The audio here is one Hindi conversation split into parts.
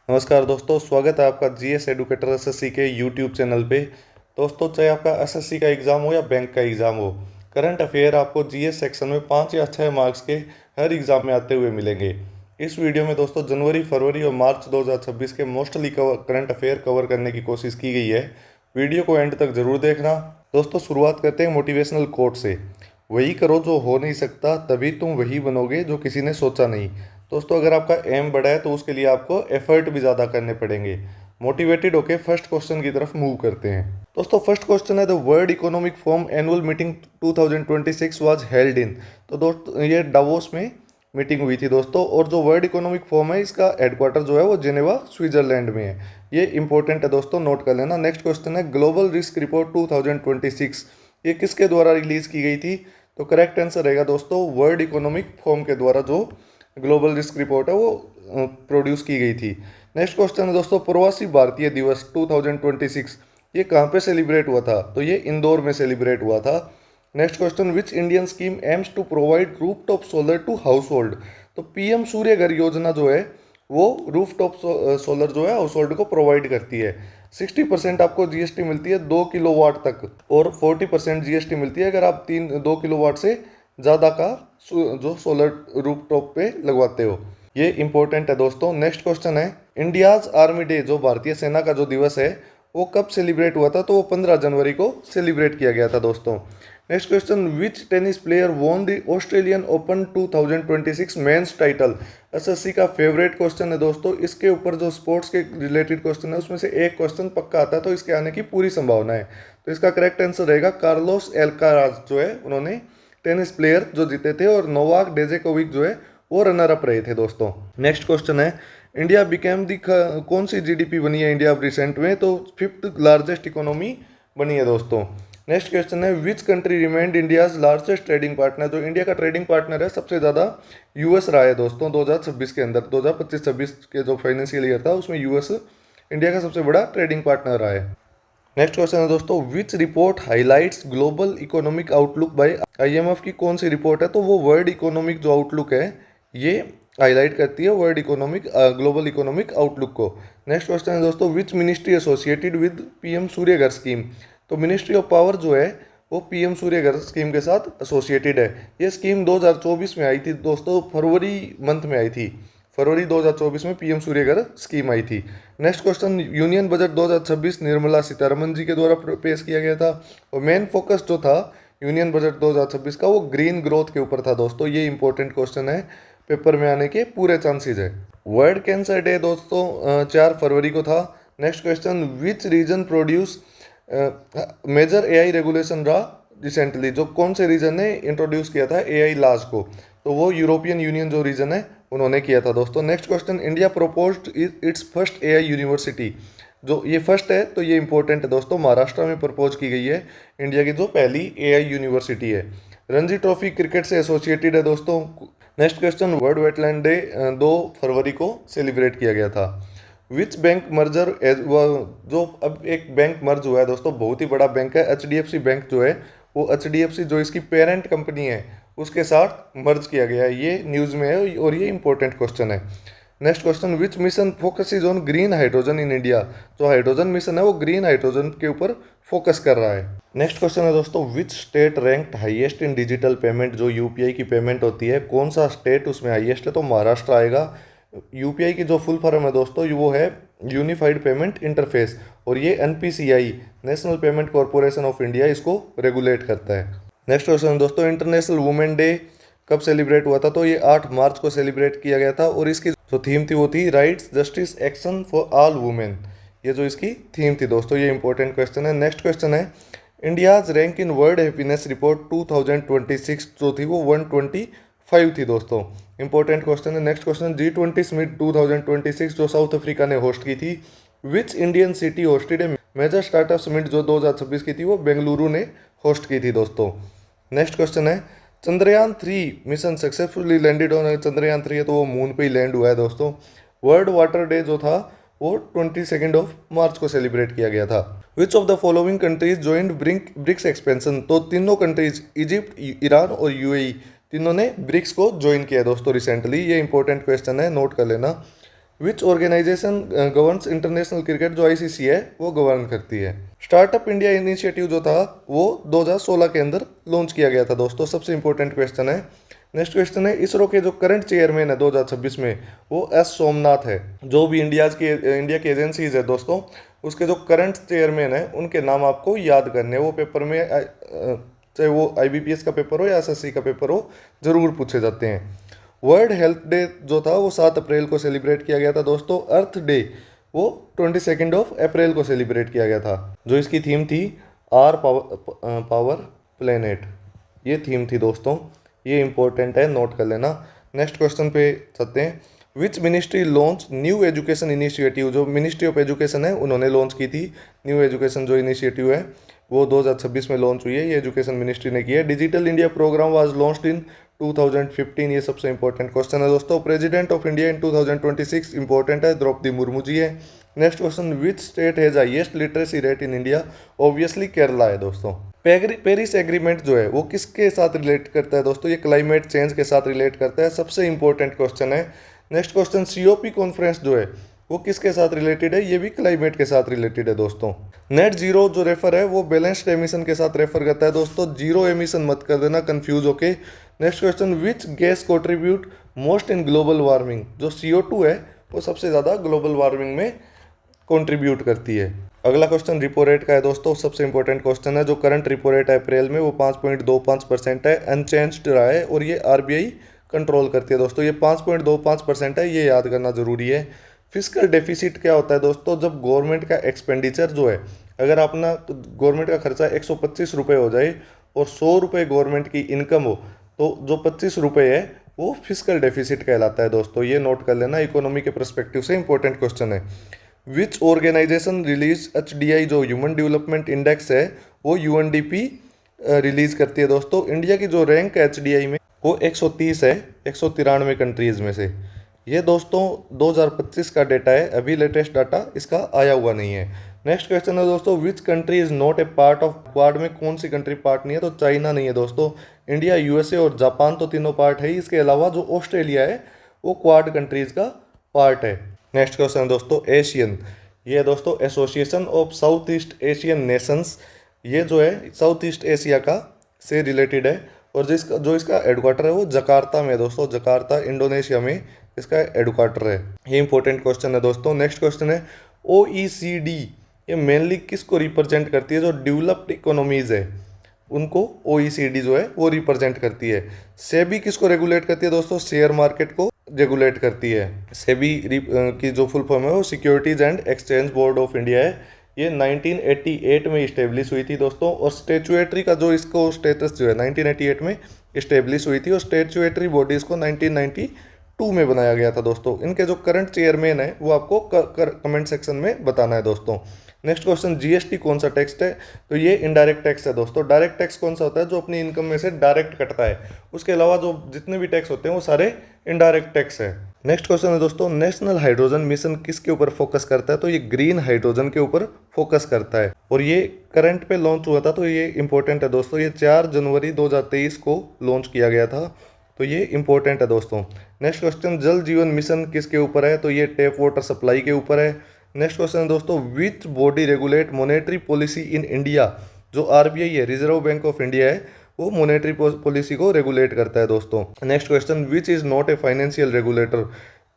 नमस्कार दोस्तों, स्वागत है आपका जीएस एडुकेटर एसएससी के यूट्यूब चैनल पे। दोस्तों, चाहे आपका एसएससी का एग्ज़ाम हो या बैंक का एग्ज़ाम हो, करंट अफेयर आपको जीएस सेक्शन में 5 या 6 मार्क्स के हर एग्ज़ाम में आते हुए मिलेंगे। इस वीडियो में दोस्तों जनवरी, फरवरी और मार्च 2026 के मोस्टली करंट अफेयर कवर करने की कोशिश की गई है। वीडियो को एंड तक ज़रूर देखना। दोस्तों, शुरुआत करते हैं मोटिवेशनल कोट से। वही करो जो हो नहीं सकता, तभी तुम वही बनोगे जो किसी ने सोचा नहीं। दोस्तों, अगर आपका एम बड़ा है तो उसके लिए आपको एफर्ट भी ज़्यादा करने पड़ेंगे। मोटिवेटेड होके फर्स्ट क्वेश्चन की तरफ मूव करते हैं। दोस्तों, फर्स्ट क्वेश्चन है the world economic forum annual meeting 2026 was held in. तो दोस्तों, ये डावोस में मीटिंग हुई थी दोस्तों। और जो वर्ल्ड इकोनॉमिक फोरम है, इसका हेडक्वार्टर जो है वो जेनेवा स्विट्जरलैंड में है। ये इंपॉर्टेंट है दोस्तों, नोट कर लेना। नेक्स्ट क्वेश्चन है ग्लोबल रिस्क रिपोर्ट 2026, ये किसके द्वारा रिलीज की गई थी? तो करेक्ट आंसर रहेगा दोस्तों वर्ल्ड इकोनॉमिक फोरम के द्वारा जो ग्लोबल रिस्क रिपोर्ट है वो प्रोड्यूस की गई थी। नेक्स्ट क्वेश्चन है दोस्तों प्रवासी भारतीय दिवस 2026, ये कहाँ पे सेलिब्रेट हुआ था? तो ये इंदौर में सेलिब्रेट हुआ था। Next question which Indian scheme aims to provide rooftop solar to household. तो पीएम सूर्य घर योजना जो है वो रूफटॉप सोलर जो है हाउस होल्ड को प्रोवाइड करती है। 60% आपको जीएसटी मिलती है 2 किलोवाट तक, और 40% जीएसटी मिलती है अगर आप 2 किलोवाट से ज़्यादा का जो सोलर रूफटॉप पे लगवाते हो। ये इंपॉर्टेंट है दोस्तों। नेक्स्ट क्वेश्चन है इंडियाज आर्मी डे, जो भारतीय सेना का जो दिवस है वो कब सेलिब्रेट हुआ था? तो वो 15 जनवरी को सेलिब्रेट किया गया था दोस्तों। Next question which tennis player won the Australian Open 2026 men's title. SSC का फेवरेट क्वेश्चन है दोस्तों। इसके ऊपर जो स्पोर्ट्स के रिलेटेड क्वेश्चन है उसमें से एक क्वेश्चन पक्का आता है, तो इसके आने की पूरी संभावना है। तो इसका करेक्ट आंसर रहेगा कार्लोस एल्काराज जो है, उन्होंने टेनिस प्लेयर जो जीते थे, और नोवाक डेजेकोविक जो है वो रनर अप रहे थे दोस्तों। नेक्स्ट क्वेश्चन है इंडिया बिकेम दी, कौन सी जीडीपी बनी है इंडिया अब रिसेंट में? तो 5th लार्जेस्ट इकोनॉमी बनी है दोस्तों। नेक्स्ट क्वेश्चन है which country remained India's largest trading partner. जो इंडिया का ट्रेडिंग पार्टनर है सबसे ज़्यादा यूएस रहा है दोस्तों 2026 के अंदर। 2025-26 के जो फाइनेंशियल ईयर था उसमें यूएस इंडिया का सबसे बड़ा ट्रेडिंग पार्टनर रहा है। नेक्स्ट क्वेश्चन है दोस्तों which report highlights global economic outlook by IMF की कौन सी रिपोर्ट है? तो वो वर्ल्ड इकोनॉमिक जो आउटलुक है ये हाईलाइट करती है world economic global economic outlook को। नेक्स्ट क्वेश्चन है दोस्तों which ministry associated with PM Surya Ghar scheme. तो मिनिस्ट्री ऑफ पावर जो है वो पीएम सूर्य घर स्कीम के साथ एसोसिएटेड है। ये स्कीम 2024 में आई थी दोस्तों, फरवरी मंथ में आई थी। फरवरी 2024 में पीएम सूर्य घर स्कीम आई थी। Next question union budget 2026 Nirmala Sitharaman ji के द्वारा पेश किया गया था, और मेन फोकस जो था यूनियन बजट 2026 का वो ग्रीन ग्रोथ के ऊपर था दोस्तों। ये इंपॉर्टेंट क्वेश्चन है, पेपर में आने के पूरे चांसेस है। वर्ल्ड कैंसर डे दोस्तों 4 फरवरी को था। Next question which region produce major AI regulation रहा रिसेंटली। जो कौन से रीजन ने इंट्रोड्यूस किया था एआई लॉज को? तो वो यूरोपियन यूनियन जो रीजन है उन्होंने किया था दोस्तों। Next question India proposed it's first AI university. जो ये फर्स्ट है तो ये इंपॉर्टेंट है दोस्तों, महाराष्ट्र में प्रपोज की गई है इंडिया की जो पहली एआई यूनिवर्सिटी है। रणजी ट्रॉफी क्रिकेट से एसोसिएटेड है दोस्तों। Next question world wetland day 2 फरवरी को सेलिब्रेट किया गया था। विच बैंक मर्जर जो अब एक बैंक मर्ज हुआ है दोस्तों, बहुत ही बड़ा बैंक है एचडीएफसी बैंक जो है, वो एचडीएफसी जो इसकी पेरेंट कंपनी है उसके साथ मर्ज किया गया है। ये न्यूज़ में है और ये इंपॉर्टेंट क्वेश्चन है। Next question which mission focuses on green hydrogen in India. जो हाइड्रोजन मिशन है वो ग्रीन हाइड्रोजन के ऊपर फोकस कर रहा है। नेक्स्ट क्वेश्चन है दोस्तों which state ranked highest in digital payment. जो यूपीआई की पेमेंट होती है कौन सा स्टेट उसमें हाईएस्ट है? तो महाराष्ट्र आएगा। यूपीआई की जो फुल फॉर्म है दोस्तों वो है यूनिफाइड पेमेंट इंटरफेस, और ये NPCI national payment corporation of India इसको रेगुलेट करता है। नेक्स्ट क्वेश्चन दोस्तों इंटरनेशनल वुमेन डे कब सेलिब्रेट हुआ था? तो ये 8 मार्च को सेलिब्रेट किया गया था, और इसकी जो थीम थी वो थी rights justice action for all women. ये जो इसकी थीम थी दोस्तों, ये इंपॉर्टेंट क्वेश्चन है। नेक्स्ट क्वेश्चन है India's rank in world happiness report 2026 जो थी वो 125 थी दोस्तों। इंपॉर्टेंट क्वेश्चन है। नेक्स्ट क्वेश्चन G20 समिट 2026 जो साउथ अफ्रीका ने होस्ट की थी, which Indian city hosted a major startup summit जो 2026 की थी वो बेंगलुरु ने होस्ट की थी दोस्तों। नेक्स्ट क्वेश्चन है Chandrayaan 3 mission successfully landed on. Chandrayaan 3 है तो वो मून पे ही लैंड हुआ है दोस्तों। वर्ल्ड वाटर डे जो था वो 22 मार्च को सेलिब्रेट किया गया था। Which of the following countries joint BRICS expansion. तो तीनों कंट्रीज इजिप्ट, ईरान और यूएई तीनों ने ब्रिक्स को ज्वाइन किया दोस्तों रिसेंटली। ये इंपॉर्टेंट क्वेश्चन है, नोट कर लेना। विच ऑर्गेनाइजेशन गवर्न्स इंटरनेशनल क्रिकेट, जो आईसीसी है वो गवर्न करती है। स्टार्टअप इंडिया इनिशिएटिव जो था वो 2016 के अंदर लॉन्च किया गया था दोस्तों, सबसे इंपॉर्टेंट क्वेश्चन है। नेक्स्ट क्वेश्चन है, इसरो के जो करंट चेयरमैन है 2026 में वो एस सोमनाथ है। जो भी इंडिया की एजेंसीज है दोस्तों, उसके जो करंट चेयरमैन है उनके नाम आपको याद करने हैं। वो पेपर में चाहे वो आईबीपीएस का पेपर हो या एसएससी का पेपर हो, जरूर पूछे जाते हैं। वर्ल्ड हेल्थ डे जो था वो 7 अप्रैल को सेलिब्रेट किया गया था दोस्तों। अर्थ डे वो 22 अप्रैल को सेलिब्रेट किया गया था। जो इसकी थीम थी, आर पावर प्लेनेट, ये थीम थी दोस्तों। ये इंपॉर्टेंट है, नोट कर लेना। नेक्स्ट क्वेश्चन पे चलते हैं। Which ministry launch new education initiative, जो मिनिस्ट्री ऑफ एजुकेशन है उन्होंने लॉन्च की थी न्यू एजुकेशन जो इनिशिएटिव है वो 2026 में लॉन्च हुई है, ये एजुकेशन मिनिस्ट्री ने की है। Digital India programme was launched in 2015, ये सबसे इंपॉर्टेंट क्वेश्चन है दोस्तों। President of India in 2026 important है, द्रौपदी मुर्मू जी है। Next question, which state has highest literacy rate in India, obviously Kerala है दोस्तों। पेरिस एग्रीमेंट जो है वो किसके साथ रिलेट करता है दोस्तों, ये क्लाइमेट चेंज के साथ रिलेट करता है, सबसे इंपॉर्टेंट क्वेश्चन है। नेक्स्ट क्वेश्चन, सीओपी कॉन्फ्रेंस जो है वो किसके साथ रिलेटेड है, ये भी क्लाइमेट के साथ रिलेटेड है दोस्तों। नेट जीरो जो रेफर है वो बैलेंस्ड एमिशन के साथ रेफर करता है दोस्तों, जीरो एमिशन मत कर देना कंफ्यूज होके। Next question, which gas contribute most in global warming, जो CO2 है वो सबसे ज़्यादा ग्लोबल वार्मिंग में कंट्रीब्यूट करती है। अगला क्वेश्चन रिपो रेट का है दोस्तों, सबसे इंपॉर्टेंट क्वेश्चन है। जो करंट रिपो रेट है अप्रैल में वो 5.25% है, अनचेंज्ड रहा है और ये आरबीआई कंट्रोल करती है दोस्तों। ये 5.25% है, ये याद करना जरूरी है। फिजिकल डेफिसिट क्या होता है दोस्तों, जब गवर्नमेंट का एक्सपेंडिचर जो है, अगर अपना गवर्नमेंट का खर्चा 125 रुपये हो जाए और 100 रुपये गवर्नमेंट की इनकम हो, तो जो 25 रुपये है वो फिजिकल डेफिसिट कहलाता है दोस्तों, ये नोट कर लेना। इकोनॉमी के परस्पेक्टिव से इंपॉर्टेंट क्वेश्चन है। विच ऑर्गेनाइजेशन रिलीज HDI, जो ह्यूमन डेवलपमेंट इंडेक्स है वो UNDP रिलीज करती है दोस्तों। इंडिया की जो रैंक है HDI में वो 130 है 193 कंट्रीज में से। ये दोस्तों 2025 का डेटा है, अभी लेटेस्ट डाटा इसका आया हुआ नहीं है। नेक्स्ट क्वेश्चन है दोस्तों, which country is not a part of quad, में कौन सी कंट्री पार्ट नहीं है, तो चाइना नहीं है दोस्तों। इंडिया, USA और जापान तो तीनों पार्ट है, इसके अलावा जो ऑस्ट्रेलिया है वो क्वाड कंट्रीज का पार्ट है। नेक्स्ट क्वेश्चन है दोस्तों, एशियन, ये है दोस्तों association of south east Asian Nations, ये जो है साउथ ईस्ट एशिया का से रिलेटेड है और जो इसका हेडक्वार्टर है वो जकार्ता में है दोस्तों, जकार्ता इंडोनेशिया में इसका हेडक्वार्टर है। ये इंपॉर्टेंट क्वेश्चन है दोस्तों। नेक्स्ट क्वेश्चन है, OECD ये मेनली किसको रिप्रेजेंट करती है, जो डेवलप्ड इकोनॉमीज है उनको OECD जो है वो रिप्रेजेंट करती है। सेबी किसको रेगुलेट करती है दोस्तों, शेयर मार्केट को रेगुलेट करती है। सेबी की जो फुल फॉर्म है वो securities and exchange board of India है। ये 1988 में इस्टेब्लिश हुई थी दोस्तों और स्टेचुएटरी का जो इसको स्टेटस जो है 1988 में इस्टेब्लिश हुई थी और स्टेचुएटरी बॉडी इसको 1992 में बनाया गया था दोस्तों। इनके जो करंट चेयरमैन है वो आपको कमेंट सेक्शन में बताना है दोस्तों। नेक्स्ट क्वेश्चन, GST कौन सा टैक्स है, तो ये इनडायरेक्ट टैक्स है दोस्तों। डायरेक्ट टैक्स कौन सा होता है, जो अपनी इनकम में से डायरेक्ट कटता है, उसके अलावा जो जितने भी टैक्स होते हैं वो सारे इनडायरेक्ट टैक्स है। नेक्स्ट क्वेश्चन है दोस्तों, नेशनल हाइड्रोजन मिशन किसके ऊपर फोकस करता है, तो ये ग्रीन हाइड्रोजन के ऊपर फोकस करता है और ये करंट पे लॉन्च हुआ था, तो ये इंपॉर्टेंट है दोस्तों। ये 4 जनवरी 2023 को लॉन्च किया गया था, तो ये इंपॉर्टेंट है दोस्तों। नेक्स्ट क्वेश्चन, जल जीवन मिशन किसके ऊपर है, तो ये टैप वाटर सप्लाई के ऊपर है। नेक्स्ट क्वेश्चन है दोस्तों, which body regulate monetary policy in India, जो RBI है, रिजर्व बैंक ऑफ इंडिया है, वो मॉनेटरी पॉलिसी को रेगुलेट करता है दोस्तों। Next question, which is not a financial regulator,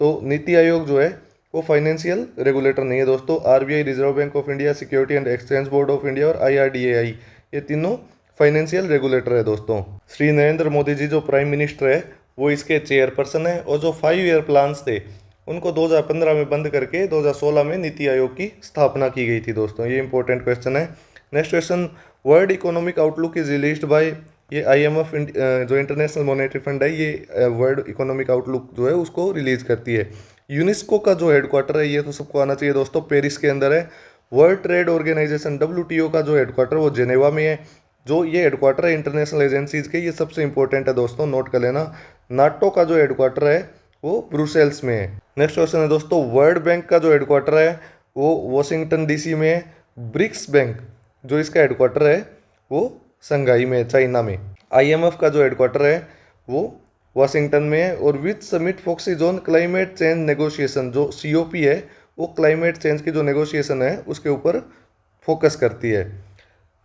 तो नीति आयोग जो है वो फाइनेंशियल रेगुलेटर नहीं है दोस्तों। RBI, reserve bank of India, security and exchange board of India और IRDAI, ये तीनों फाइनेंशियल रेगुलेटर है दोस्तों। श्री नरेंद्र मोदी जी जो प्राइम मिनिस्टर है वो इसके चेयरपर्सन है और जो 5 ईयर प्लान्स थे उनको 2015 में बंद करके 2016 में नीति आयोग की स्थापना की गई थी दोस्तों। ये इंपॉर्टेंट क्वेश्चन है। Next question, world economic outlook is released by, ये IMF जो इंटरनेशनल मॉनेटरी फंड है, ये वर्ल्ड इकोनॉमिक आउटलुक जो है उसको रिलीज करती है। यूनेस्को का जो हेडक्वार्टर है, ये तो सबको आना चाहिए दोस्तों, पेरिस के अंदर है। वर्ल्ड ट्रेड ऑर्गेनाइजेशन WTO का जो हेडक्वार्टर वो जेनेवा में है, जो ये हेडक्वार्टर है इंटरनेशनल एजेंसीज के, ये सबसे इंपॉर्टेंट है दोस्तों, नोट कर लेना। नाटो का जो हेडक्वार्टर है वो ब्रुसेल्स में है। नेक्स्ट क्वेश्चन है दोस्तों, वर्ल्ड बैंक का जो हेडक्वार्टर है वो वॉशिंगटन DC में है। ब्रिक्स बैंक जो इसका हेडक्वार्टर है वो संघाई में है, चाइना में। IMF का जो हेडक्वार्टर है वो वाशिंगटन में है, और which summit focuses on climate change negotiation, जो COP है वो क्लाइमेट चेंज की जो नेगोशिएशन है उसके ऊपर फोकस करती है।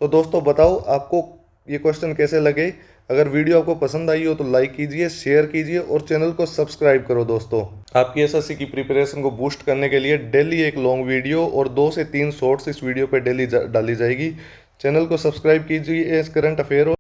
तो दोस्तों बताओ आपको ये क्वेश्चन कैसे लगे। अगर वीडियो आपको पसंद आई हो तो लाइक कीजिए, शेयर कीजिए और चैनल को सब्सक्राइब करो। दोस्तों आपकी SSC की प्रिपरेशन को बूस्ट करने के लिए डेली एक लॉन्ग वीडियो और 2 से 3 शॉर्ट्स इस वीडियो पे डेली डाली जाएगी। चैनल को सब्सक्राइब कीजिए, करंट अफेयर